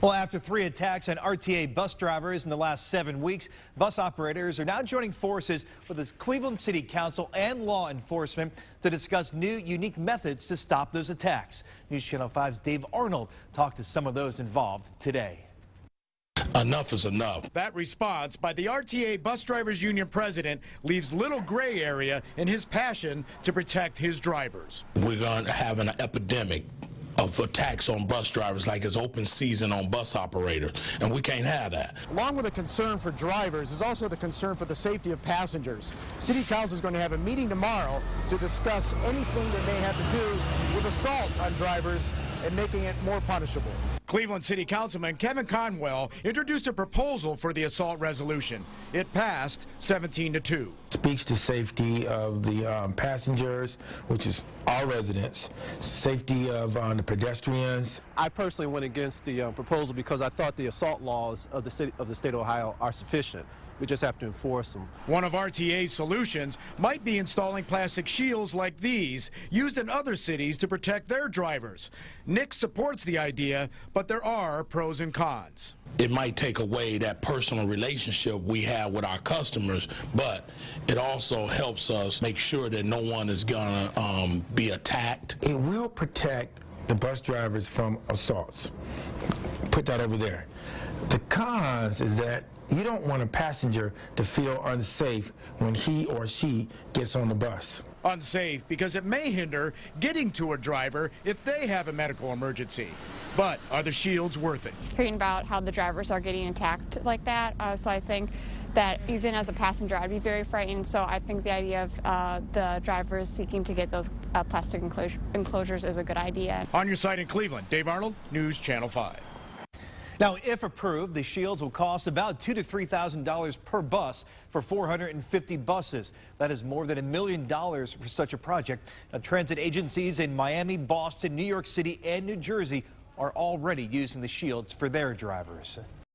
Well, after 3 attacks on RTA bus drivers in the last 7 weeks, bus operators are now joining forces with the Cleveland City Council and law enforcement to discuss new, unique methods to stop those attacks. News Channel 5's Dave Arnold talked to some of those involved today. Enough is enough. That response by the RTA Bus Drivers Union president leaves little gray area in his passion to protect his drivers. We're going to have an epidemic of attacks on bus drivers like it's open season on bus operators, and we can't have that. Along with the concern for drivers is also the concern for the safety of passengers. City Council is going to have a meeting tomorrow to discuss anything that may have to do with assault on drivers and making it more punishable. Cleveland City Councilman Kevin Conwell introduced a proposal for the assault resolution. It passed 17-2. Speaks to safety of the passengers, which is our residents, safety of the pedestrians. I personally went against the proposal because I thought the assault laws of the state of Ohio are sufficient. We just have to enforce them. One of RTA's solutions might be installing plastic shields like these used in other cities to protect their drivers. Nick supports the idea, but there are pros and cons. It might take away that personal relationship we have with our customers, but it also helps us make sure that no one is gonna be attacked. It will protect the bus drivers from assaults. Put that over there. The cons is that you don't want a passenger to feel unsafe when he or she gets on the bus. Unsafe because it may hinder getting to a driver if they have a medical emergency. But are the shields worth it? Hearing about how the drivers are getting attacked like that, so I think that even as a passenger, I'd be very frightened. So I think the idea of the drivers seeking to get those plastic enclosures is a good idea. On your site in Cleveland, Dave Arnold, News Channel 5. Now, if approved, the shields will cost about $2,000 to $3,000 per bus for 450 buses. That is more than $1 million for such a project. Now, transit agencies in Miami, Boston, New York City, and New Jersey are already using the shields for their drivers.